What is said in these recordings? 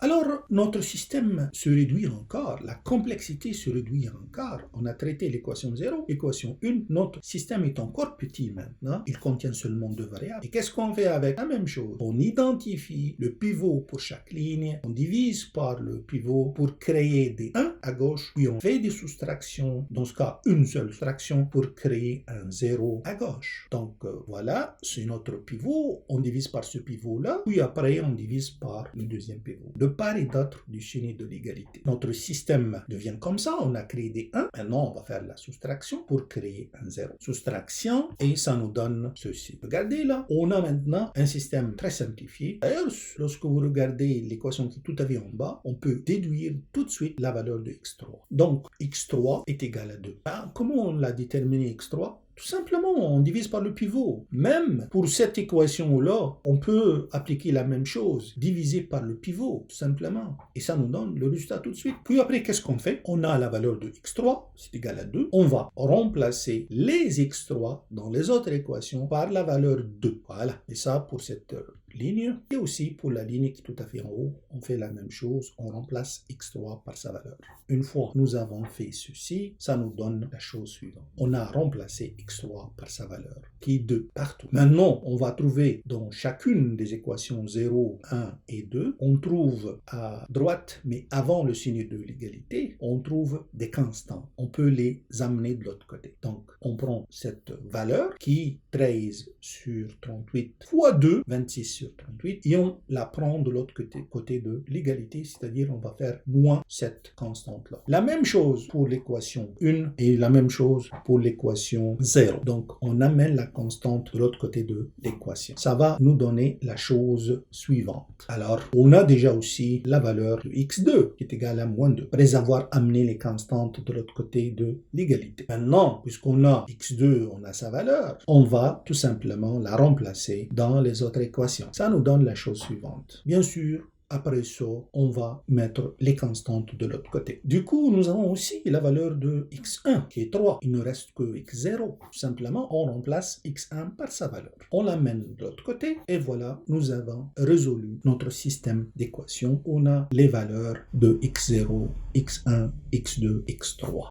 Alors, notre système se réduit encore, la complexité se réduit encore. On a traité l'équation 0, l'équation 1, notre système est encore petit maintenant, il contient seulement 2 variables. Et qu'est-ce qu'on fait avec la même chose? On identifie le pivot pour chaque ligne, on divise par le pivot pour créer des 1 à gauche, puis on fait des soustractions, dans ce cas une seule soustraction pour créer un 0 à gauche. Donc voilà, c'est notre pivot, on divise par ce pivot-là, puis après on divise par le deuxième pivot. De part et d'autre du signe de l'égalité. Notre système devient comme ça, on a créé des 1, maintenant on va faire la soustraction pour créer un 0. Soustraction, et ça nous donne ceci. Regardez là, on a maintenant un système très simplifié. D'ailleurs, lorsque vous regardez l'équation qui est tout à fait en bas, on peut déduire tout de suite la valeur de x3. Donc, x3 est égal à 2. Comment on l'a déterminé x3? Tout simplement, on divise par le pivot. Même pour cette équation-là, on peut appliquer la même chose, diviser par le pivot, tout simplement. Et ça nous donne le résultat tout de suite. Puis après, qu'est-ce qu'on fait? On a la valeur de x3, c'est égal à 2. On va remplacer les x3 dans les autres équations par la valeur 2. Voilà. Et ça, pour cette ligne, et aussi pour la ligne qui est tout à fait en haut, on fait la même chose, on remplace x3 par sa valeur. Une fois que nous avons fait ceci, ça nous donne la chose suivante. On a remplacé x3 par sa valeur, qui est 2 partout. Maintenant, on va trouver dans chacune des équations 0, 1 et 2, on trouve à droite, mais avant le signe de l'égalité, on trouve des constants. On peut les amener de l'autre côté. Donc, on prend cette valeur qui est 13 sur 38 fois 2, 26 sur 38, et on la prend de l'autre côté de l'égalité, c'est-à-dire on va faire moins cette constante-là. La même chose pour l'équation 1 et la même chose pour l'équation 0. Donc, on amène la constante de l'autre côté de l'équation. Ça va nous donner la chose suivante. Alors, on a déjà aussi la valeur de x2 qui est égale à moins 2, après avoir amené les constantes de l'autre côté de l'égalité. Maintenant, puisqu'on a x2, on a sa valeur, on va tout simplement la remplacer dans les autres équations. Ça nous donne la chose suivante. Bien sûr, après ça, on va mettre les constantes de l'autre côté. Du coup, nous avons aussi la valeur de x1, qui est 3. Il ne reste que x0. Tout simplement, on remplace x1 par sa valeur. On l'amène de l'autre côté, et voilà, nous avons résolu notre système d'équations. On a les valeurs de x0, x1, x2, x3.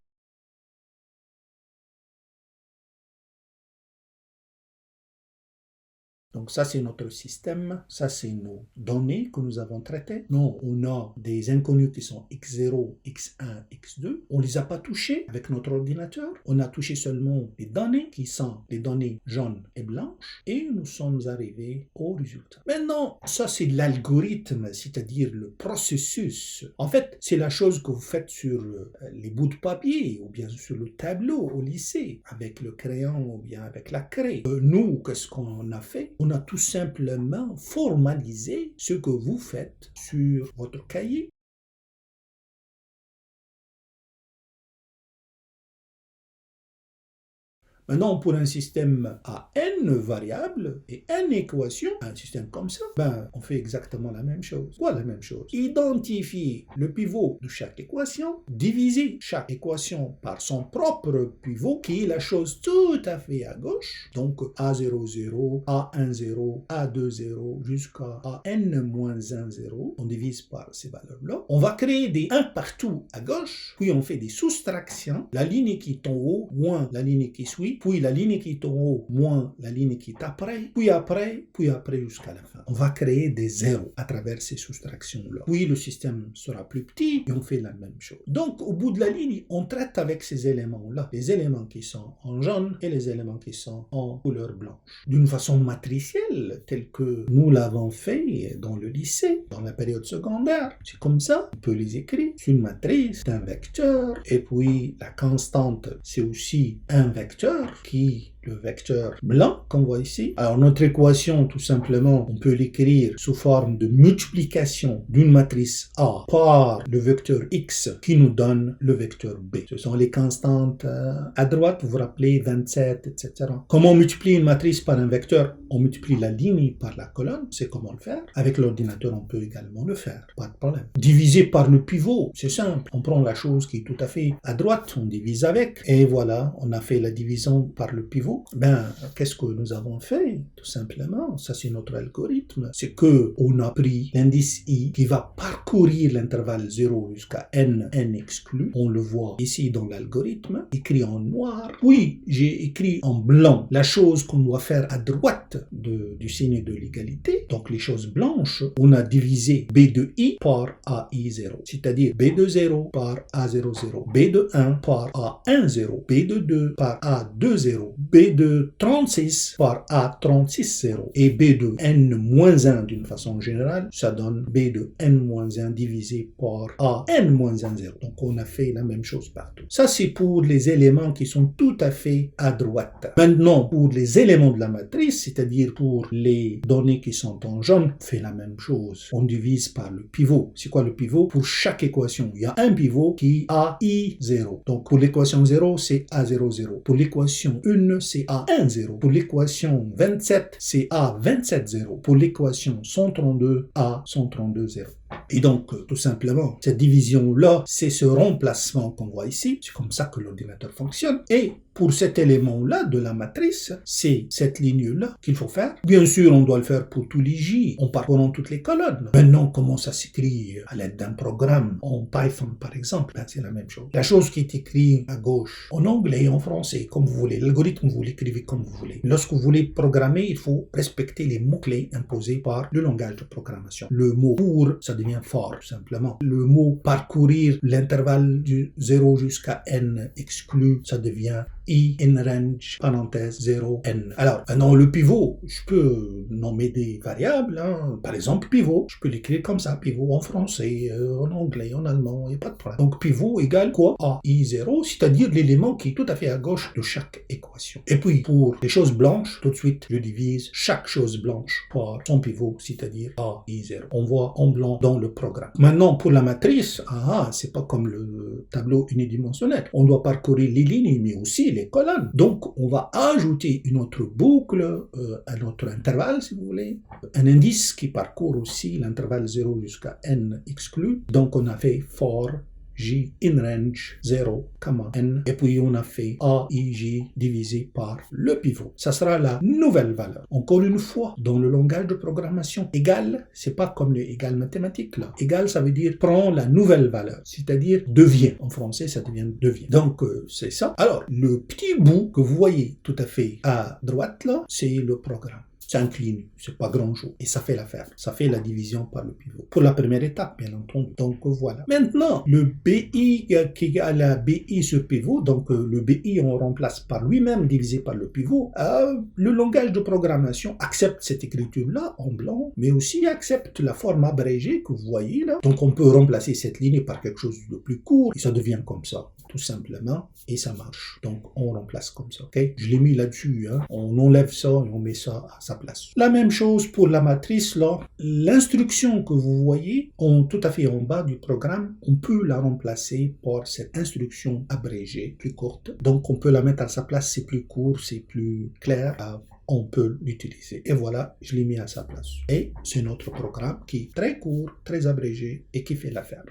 Donc ça, c'est notre système, ça, c'est nos données que nous avons traitées. Non, on a des inconnus qui sont x0, x1, x2. On ne les a pas touchés avec notre ordinateur. On a touché seulement les données qui sont les données jaunes et blanches et nous sommes arrivés au résultat. Maintenant, ça, c'est l'algorithme, c'est-à-dire le processus. En fait, c'est la chose que vous faites sur les bouts de papier ou bien sur le tableau au lycée avec le crayon ou bien avec la craie. Nous, qu'est-ce qu'on a fait? On a tout simplement formalisé ce que vous faites sur votre cahier. Maintenant, pour un système à n variables et n équations, un système comme ça, on fait exactement la même chose. Quoi la même chose? Identifier le pivot de chaque équation, diviser chaque équation par son propre pivot, qui est la chose tout à fait à gauche. Donc, A0, 0, A1, 0, A2, 0, jusqu'à AN-1, 0. On divise par ces valeurs-là. On va créer des 1 partout à gauche, puis on fait des soustractions. La ligne qui est en haut, moins la ligne qui suit, puis la ligne qui est en haut, moins la ligne qui est après, puis après jusqu'à la fin. On va créer des zéros à travers ces soustractions-là. Puis le système sera plus petit et on fait la même chose. Donc, au bout de la ligne, on traite avec ces éléments-là, les éléments qui sont en jaune et les éléments qui sont en couleur blanche. D'une façon matricielle, telle que nous l'avons fait dans le lycée, dans la période secondaire. C'est comme ça, on peut les écrire. C'est une matrice, c'est un vecteur, et puis la constante, c'est aussi un vecteur qui le vecteur blanc qu'on voit ici. Alors notre équation, tout simplement, on peut l'écrire sous forme de multiplication d'une matrice A par le vecteur X qui nous donne le vecteur B. Ce sont les constantes à droite, vous vous rappelez, 27, etc. Comment on multiplie une matrice par un vecteur? On multiplie la ligne par la colonne, c'est comment le faire. Avec l'ordinateur, on peut également le faire, pas de problème. Diviser par le pivot, c'est simple. On prend la chose qui est tout à fait à droite, on divise avec, et voilà, on a fait la division par le pivot. pivot. Ben, qu'est-ce que nous avons fait? Tout simplement, ça c'est notre algorithme, c'est que on a pris l'indice I qui va parcourir l'intervalle 0 jusqu'à n exclu. On le voit ici dans l'algorithme, écrit en noir. Puis, j'ai écrit en blanc la chose qu'on doit faire à droite du signe de l'égalité. Donc, les choses blanches, on a divisé B de I par AI0, c'est-à-dire B de 0 par A00, B de 1 par A10, B de 2 par A20, B de 36 par A360 et B de n-1 d'une façon générale, ça donne B de n-1 divisé par AN-1,0. Donc on a fait la même chose partout. Ça c'est pour les éléments qui sont tout à fait à droite. Maintenant pour les éléments de la matrice, c'est-à-dire pour les données qui sont en jaune, on fait la même chose. On divise par le pivot. C'est quoi le pivot? Pour chaque équation, il y a un pivot qui a I0. Donc pour l'équation 0, c'est A00. Pour l'équation 1, c'est A10. Pour l'équation 27, c'est A270. Pour l'équation 132, A132,0. Et donc, tout simplement, cette division-là, c'est ce remplacement qu'on voit ici. C'est comme ça que l'ordinateur fonctionne. Et pour cet élément-là de la matrice, c'est cette ligne-là qu'il faut faire. Bien sûr, on doit le faire pour tous les J, en parcourant toutes les colonnes. Maintenant, comment ça s'écrit à l'aide d'un programme en Python, par exemple? Ben, c'est la même chose. La chose qui est écrite à gauche, en anglais, en français, comme vous voulez. L'algorithme, vous l'écrivez comme vous voulez. Lorsque vous voulez programmer, il faut respecter les mots-clés imposés par le langage de programmation. Le mot pour, ça devient fort, tout simplement. Le mot parcourir l'intervalle du 0 jusqu'à n exclu, ça devient I in range, parenthèse 0, n. Alors, maintenant, le pivot, je peux nommer des variables, hein. Par exemple, pivot, je peux l'écrire comme ça, pivot en français, en anglais, en allemand, il n'y a pas de problème. Donc, pivot égale quoi? AI0, c'est-à-dire l'élément qui est tout à fait à gauche de chaque équation. Et puis, pour les choses blanches, tout de suite, je divise chaque chose blanche par son pivot, c'est-à-dire AI0. On voit en blanc dans le programme. Maintenant, pour la matrice, c'est pas comme le tableau unidimensionnel. On doit parcourir les lignes, mais aussi les colonnes. Donc, on va ajouter une autre boucle à notre intervalle, si vous voulez. Un indice qui parcourt aussi l'intervalle 0 jusqu'à n exclu. Donc, on a fait for J in range 0, n, et puis on a fait AIJ divisé par le pivot. Ça sera la nouvelle valeur. Encore une fois, dans le langage de programmation, égal, c'est pas comme le égal mathématique là. Égal, ça veut dire prends la nouvelle valeur, c'est-à-dire devient. En français, ça devient devient. Donc, c'est ça. Alors, le petit bout que vous voyez tout à fait à droite là, c'est le programme. 5 lignes, c'est pas grand-chose. Et ça fait l'affaire. Ça fait la division par le pivot. Pour la première étape, bien entendu. Donc, voilà. Maintenant, le BI qui a la BI sur pivot, donc le BI, on remplace par lui-même divisé par le pivot. Le langage de programmation accepte cette écriture-là en blanc, mais aussi accepte la forme abrégée que vous voyez là. Donc, on peut remplacer cette ligne par quelque chose de plus court et ça devient comme ça, tout simplement, et ça marche. Donc, on remplace comme ça. Okay? Je l'ai mis là-dessus. Hein. On enlève ça et on met ça à sa place. La même chose pour la matrice là. L'instruction que vous voyez tout à fait en bas du programme, on peut la remplacer par cette instruction abrégée, plus courte. Donc, on peut la mettre à sa place, c'est plus court, c'est plus clair. On peut l'utiliser. Et voilà, je l'ai mis à sa place. Et c'est notre programme qui est très court, très abrégé et qui fait l'affaire.